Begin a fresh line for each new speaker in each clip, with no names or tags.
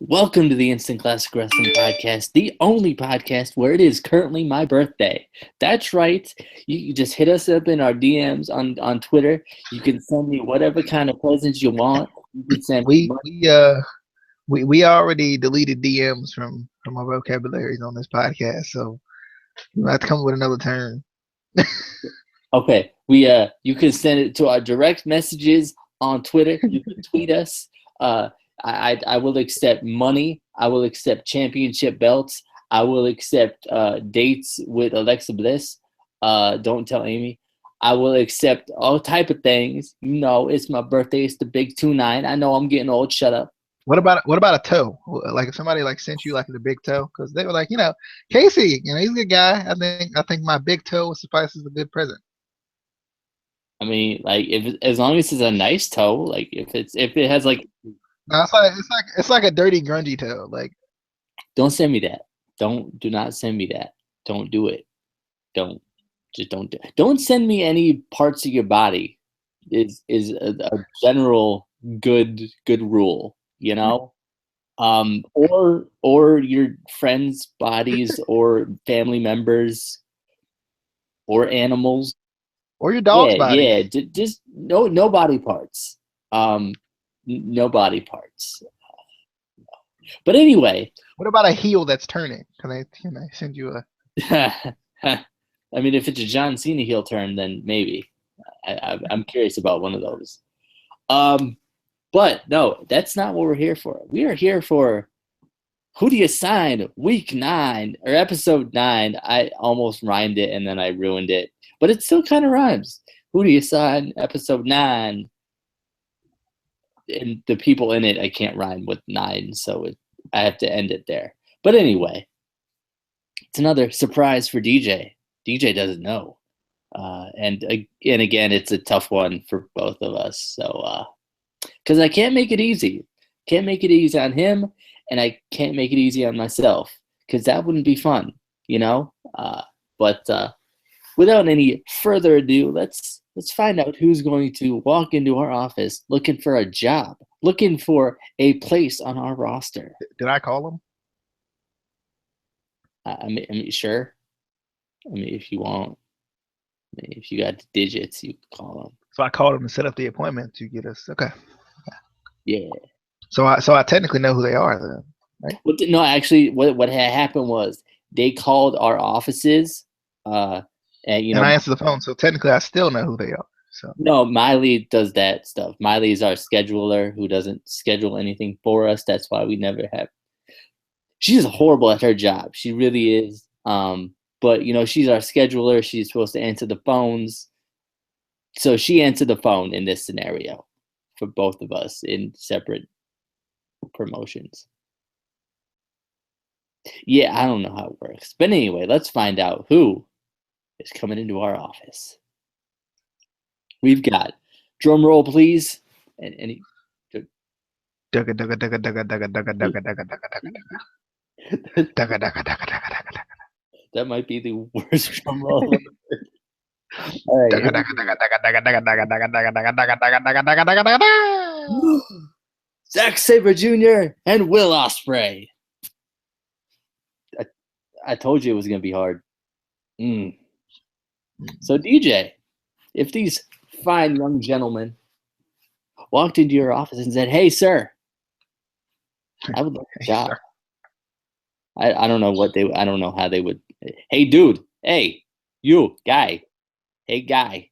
Welcome to the Instant Classic Wrestling Podcast, the only podcast where it is currently my birthday. That's right. You can just hit us up in our DMs on Twitter. You can send me whatever kind of presents you want. You can send me
We
money.
we uh we already deleted DMs from our vocabularies on this podcast, so we have to come up with another term.
Okay, you can send it to our direct messages on Twitter. You can tweet us. Uh, I will accept money. I will accept championship belts. I will accept dates with Alexa Bliss. Don't tell Amy. I will accept all type of things. You know, it's my birthday. It's the big 2-9. I know I'm getting old. Shut up.
What about a toe? Like if somebody like sent you like the big toe, because they were like, Casey, he's a good guy. I think my big toe suffices a good present.
I mean, like if as long as it's a nice toe, like if it has like,
No, it's like a dirty grungy toe. Like
don't send me that. Do not send me that. Don't do it. Don't just don't send me any parts of your body is a general good rule, you know. Or your friends bodies or family members or animals.
or your dog's
Yeah,
body.
yeah, just no body parts. No body parts. But anyway.
What about a heel that's turning? Can I send you a
I mean, if it's a John Cena heel turn, then maybe. I'm curious about one of those. But no, that's not what we're here for. We are here for Who Do You Sign Week 9 or Episode 9. I almost rhymed it and then I ruined it, but it still kind of rhymes. Who Do You Sign Episode 9? And the people in it, I can't rhyme with 9, so I have to end it there. But anyway, it's another surprise for DJ. DJ doesn't know. And again, it's a tough one for both of us. So, because I can't make it easy. Can't make it easy on him, and I can't make it easy on myself, because that wouldn't be fun, you know? But without any further ado, let's find out who's going to walk into our office looking for a job, looking for a place on our roster.
Did I call him?
I mean, sure. I mean, if you want. I mean, if you got the digits, you can call them.
So I called him and set up the appointment to get us. Okay.
Yeah.
So I technically know who they are then, right?
No, actually, what had happened was they called our offices, and
And I answered the phone, so technically I still know who they are. So
no, Miley does that stuff. Miley is our scheduler who doesn't schedule anything for us. That's why we never have. She's horrible at her job. She really is. But she's our scheduler. She's supposed to answer the phones. So she answered the phone in this scenario for both of us in separate promotions. Yeah, I don't know how it works. But anyway, let's find out who is coming into our office. We've got, drum roll, please. And any.
Dugga dugga dugga dugga dugga dugga dugga dugga dugga dugga dugga dugga dugga dugga.
That might be the worst drum roll. All right. Zack Sabre Jr. and Will Ospreay. I told you it was going to be hard. So, DJ, if these fine young gentlemen walked into your office and said, "Hey, sir, I would like a job." I don't know I don't know how they would. Hey, dude. Hey, you guy. Hey, guy.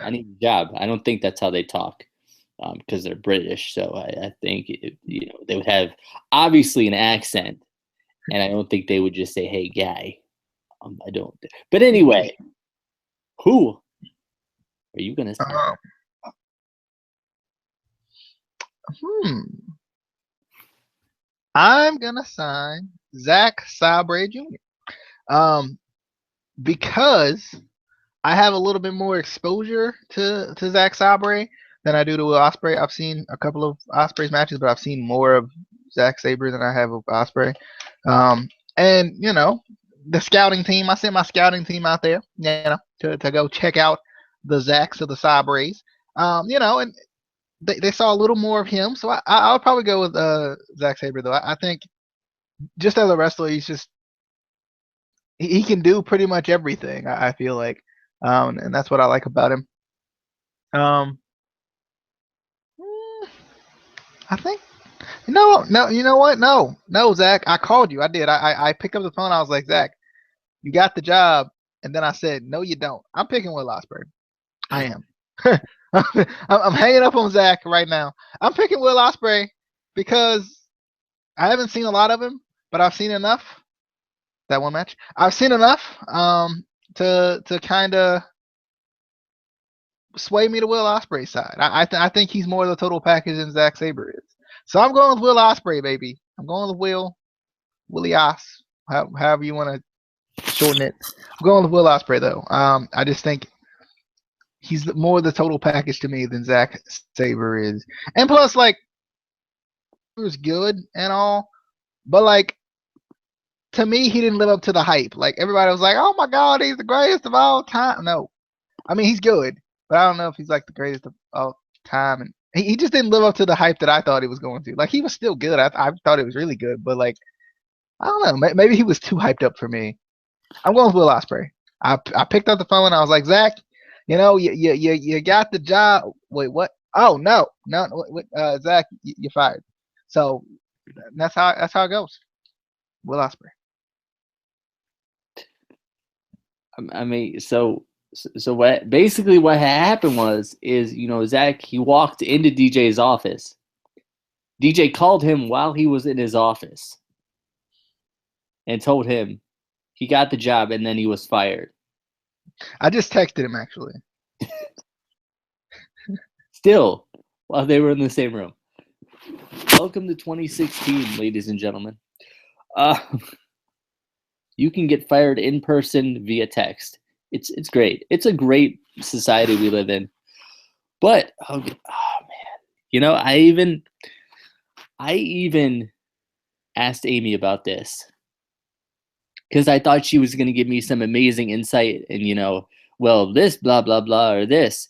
I need a job. I don't think that's how they talk, because they're British. So I think they would have obviously an accent, and I don't think they would just say, "Hey, guy." I don't. But anyway, who are you gonna say?
I'm gonna sign Zack Sabre Jr. Because I have a little bit more exposure to Zack Sabre than I do to Will Ospreay. I've seen a couple of Ospreay's matches, but I've seen more of Zack Sabre than I have of Ospreay. And the scouting team, I sent my scouting team out there, to go check out the Zacks of the Sabres. And they saw a little more of him. So I'll probably go with Zack Sabre though. I think just as a wrestler, he can do pretty much everything. I feel like, and that's what I like about him. Um, mm, I think no. You know what? No, Zach. I called you. I did. I picked up the phone. I was like, Zach, you got the job. And then I said, no, you don't. I'm picking Will Ospreay. I am. I'm hanging up on Zach right now. I'm picking Will Ospreay because I haven't seen a lot of him, but I've seen enough. That one match. I've seen enough to kind of sway me to Will Ospreay's side. I think he's more the total package than Zack Sabre is. So I'm going with Will Ospreay, baby. I'm going with Willie Os, however you want to shorten it. I'm going with Will Ospreay though. I just think he's more the total package to me than Zack Sabre is. And plus, like, he was good and all, but like, to me, he didn't live up to the hype. Like, everybody was like, "Oh my God, he's the greatest of all time." No, I mean, he's good, but I don't know if he's like the greatest of all time. And he just didn't live up to the hype that I thought he was going to. Like, he was still good. I thought it was really good, but like, I don't know. Maybe he was too hyped up for me. I'm going with Will Ospreay. I picked up the phone and I was like, Zach, you got the job. Wait, what? Oh no, Zach, you're fired. So that's how it goes. Will Ospreay.
I mean, so what basically what happened is Zach, he walked into DJ's office. DJ called him while he was in his office and told him he got the job, and then he was fired.
I just texted him actually.
Still, while they were in the same room. Welcome to 2016, ladies and gentlemen. You can get fired in person via text. It's great. It's a great society we live in. But oh man, I even asked Amy about this because I thought she was going to give me some amazing insight and well, this blah blah blah or this.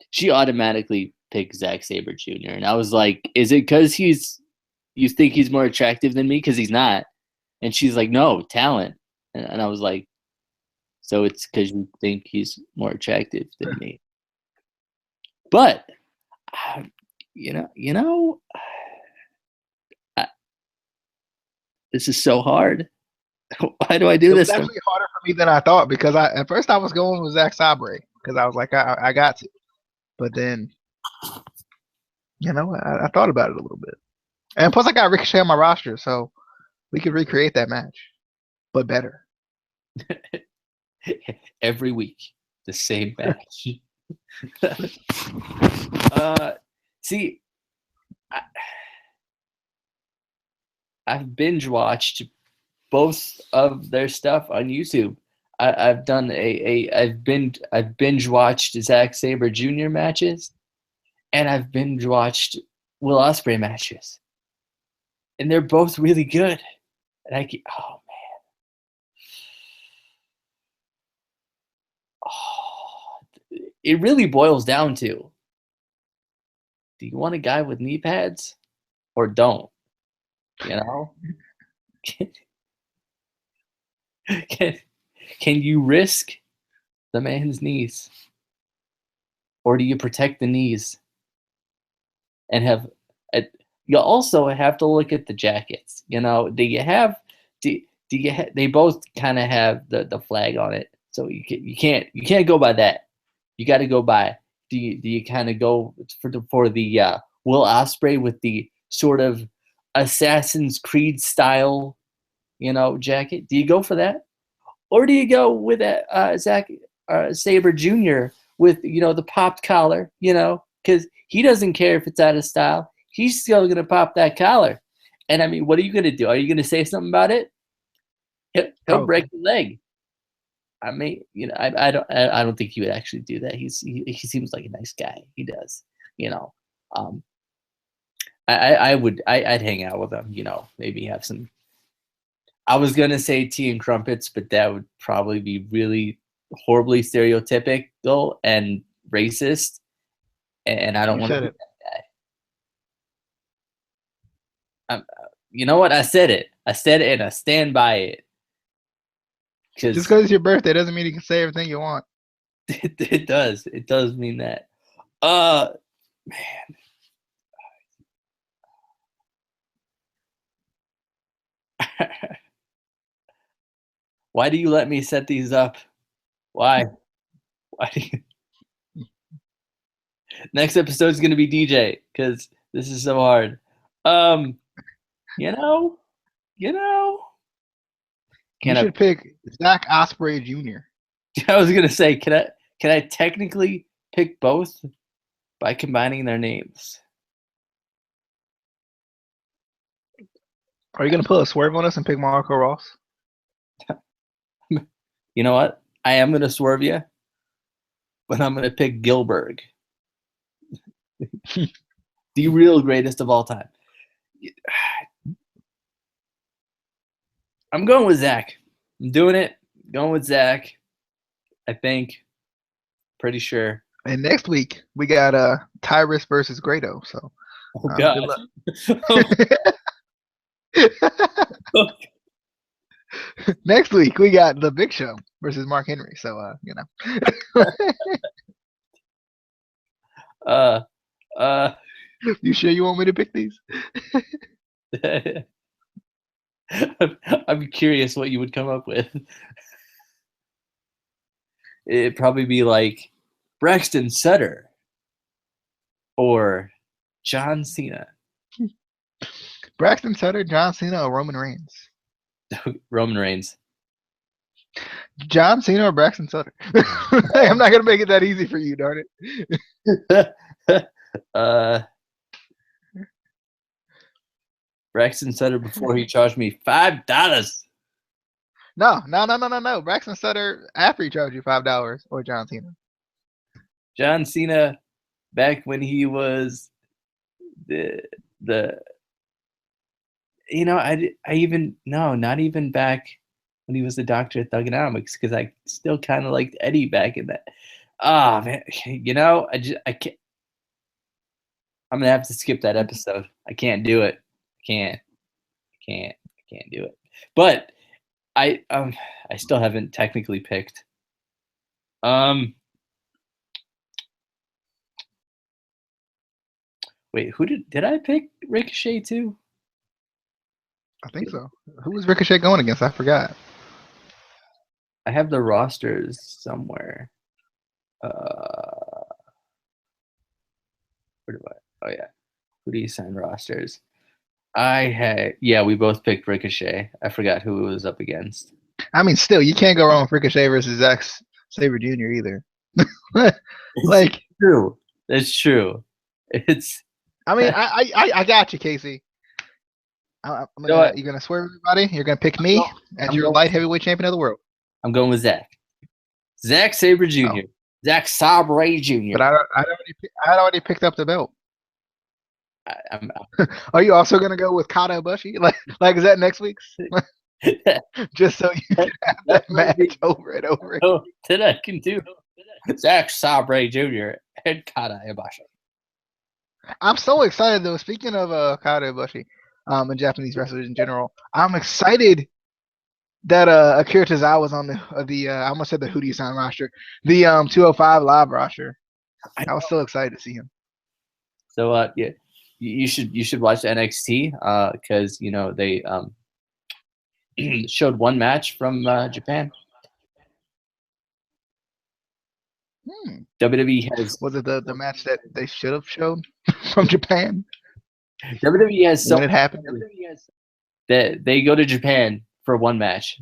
She automatically picked Zack Sabre Jr. and I was like, is it because you think he's more attractive than me? Because he's not. And she's like, no, talent. And I was like, so it's because you think he's more attractive than me. But, this is so hard. Why do I do this?
It was actually harder for me than I thought because at first I was going with Zack Sabre because I was like, I got to. But then, I thought about it a little bit. And plus I got Ricochet on my roster, so we could recreate that match, but better.
Every week, the same match. See, I've binge watched both of their stuff on YouTube. I've done I've binge watched Zack Sabre Jr. matches, and I've binge watched Will Ospreay matches, and they're both really good. And oh man, it really boils down to: do you want a guy with knee pads, or don't? Can you risk the man's knees, or do you protect the knees and have? You also have to look at the jackets. Do you have? They both kind of have the flag on it, so you can't go by that. You got to go by. Do you kind of go for the Will Ospreay with the sort of Assassin's Creed style, jacket? Do you go for that? Or do you go with Zack Sabre Jr. with, the popped collar, because he doesn't care if it's out of style. He's still going to pop that collar. And, I mean, what are you going to do? Are you going to say something about it? He'll break your leg. I mean, I don't think he would actually do that. He seems like a nice guy. He does, I'd hang out with him, maybe have some. I was gonna say tea and crumpets, but that would probably be really horribly stereotypical and racist, and I don't want to be that guy. You know what? I said it. I said it, and I stand by it.
Just because it's your birthday doesn't mean you can say everything you want.
It does. It does mean that. Man. Why do you let me set these up? Why? Why do you? Next episode is gonna be DJ because this is so hard. You know.
You should pick Zack Ospreay Jr.
I was gonna say, can I technically pick both by combining their names?
Are you gonna put a swerve on us and pick Marco Ross?
You know what? I am gonna swerve you, but I'm gonna pick Gilbert, the real greatest of all time. I'm going with Zach. I'm doing it. Going with Zach. I think. Pretty sure.
And next week we got Tyrus versus Grado. So,
God.
Good luck. Next week we got the Big Show versus Mark Henry. So, You sure you want me to pick these?
I'm curious what you would come up with. It'd probably be like Braxton Sutter or John Cena.
Braxton Sutter, John Cena, or Roman Reigns?
Roman Reigns.
John Cena or Braxton Sutter? I'm not gonna make it that easy for you, darn
it. Braxton Sutter before he charged me $5.
No. Braxton Sutter after he charged you $5, or John Cena.
John Cena, back when he was the not even back when he was the doctor of Thugonomics, because I still kind of liked Eddie back in that. Ah, man, I can't. I'm gonna have to skip that episode. I can't do it. I can't do it. But I still haven't technically picked. Wait, who did I pick Ricochet too?
I think so. Who was Ricochet going against? I forgot.
I have the rosters somewhere. Where do I? Oh yeah. Who do you sign rosters? We both picked Ricochet. I forgot who it was up against.
I mean, still, you can't go wrong with Ricochet versus Zack Sabre Jr. either.
Like, true. That's true.
I mean, I got you, Casey. You're gonna swerve everybody. You're gonna pick me as your light heavyweight champion of the world.
I'm going with Zack. Zack Sabre Jr. Oh. Zack Sabre Jr.
But I already picked up the belt. Are you also gonna go with Kata Ibushi? Like is that next week's? Just so you can have that match over and over.
Oh, then I can do Zack Sabre Jr. and Kata Ibushi.
I'm so excited though. Speaking of Kata Ibushi, and Japanese wrestlers in general, I'm excited that Akira Tozawa was on the I almost said the Who Do You Sign roster, the 205 Live roster. I was so excited to see him.
So yeah, you should watch NXT because they showed one match from Japan. WWE
was it the match that they should have shown from Japan?
WWE has
when it happened
that they go to Japan for one match,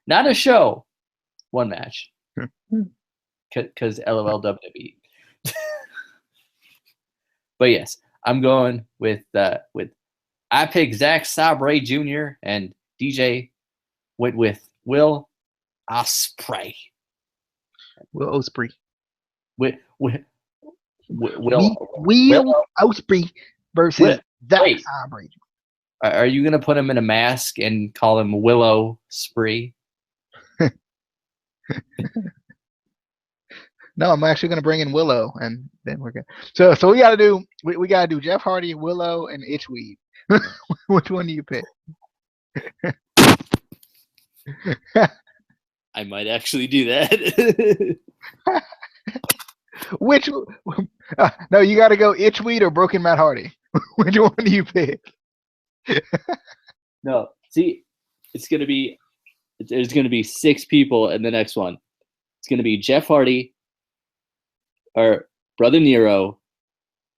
not a show, one match. Because LOL WWE. But yes, I'm going with I picked Zack Sabre Jr. and DJ went with Will Ospreay.
Will Ospreay.
Will
Ospreay versus Zack Sabre.
Are you gonna put him in a mask and call him Willow Spree?
No, I'm actually gonna bring in Willow, and then we're good. So we gotta do Jeff Hardy, Willow, and Itchweed. Which one do you pick?
I might actually do that.
Which no, you got to go Itchweed or Broken Matt Hardy. Which one do you pick?
No, see, there's gonna be 6 people in the next one. It's gonna be Jeff Hardy, or Brother Nero,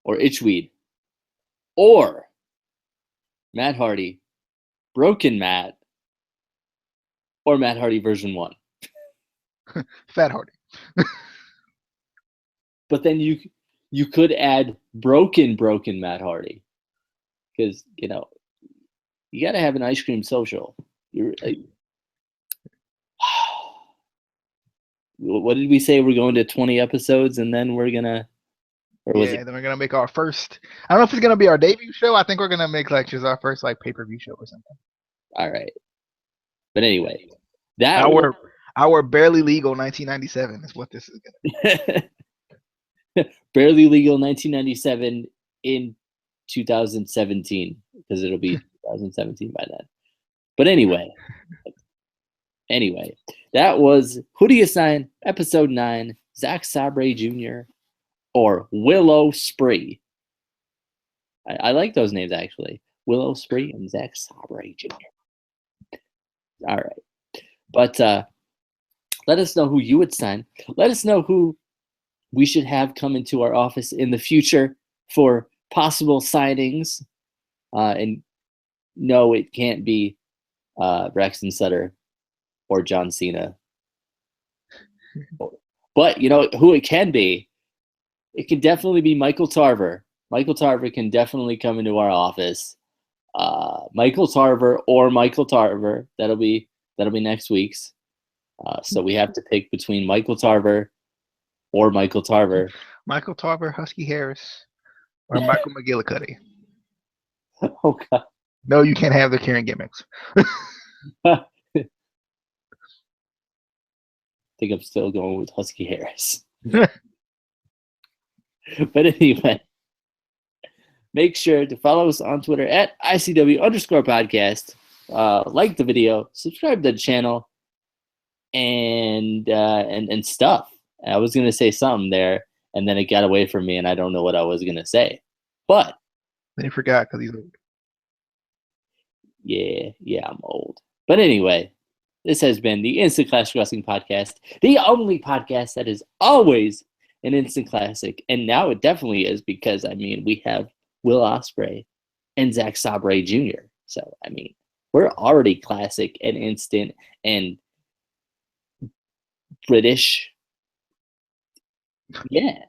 or Itchweed, or Matt Hardy, Broken Matt, or Matt Hardy version 1.
Fat Hardy.
But then you could add broken Matt Hardy, because you got to have an ice cream social. What did we say? We're going to 20 episodes, and then we're gonna.
Then we're gonna make our first. I don't know if it's gonna be our debut show. I think we're gonna make like just our first like pay-per-view show or something.
All right. But anyway,
our barely legal 1997 is what this is gonna
be. Barely legal 1997 in 2017, because it'll be 2017 by then. But anyway, that was Who Do You Sign, episode 9, Zack Sabre Jr. or Will Ospreay. I like those names, actually. Will Ospreay and Zack Sabre Jr. All right. But let us know who you would sign. Let us know who we should have come into our office in the future for possible signings. And no, it can't be Braxton Sutter or John Cena. But you know who it can be? It can definitely be Michael Tarver. Michael Tarver can definitely come into our office. Michael Tarver or Michael Tarver. That'll be next week's. So we have to pick between Michael Tarver or Michael Tarver.
Michael Tarver, Husky Harris, or Michael McGillicuddy.
Oh God!
No, you can't have the Karen gimmicks.
I think I'm still going with Husky Harris. But anyway, make sure to follow us on Twitter at ICW_podcast. Like the video, subscribe to the channel, and stuff. I was gonna say something there, and then it got away from me, and I don't know what I was gonna say. But
then you forgot because he's old.
Yeah, I'm old. But anyway, this has been the Instant Classic Wrestling Podcast, the only podcast that is always an instant classic, and now it definitely is, because we have Will Ospreay and Zack Sabre Jr. So we're already classic and instant and British. Yeah.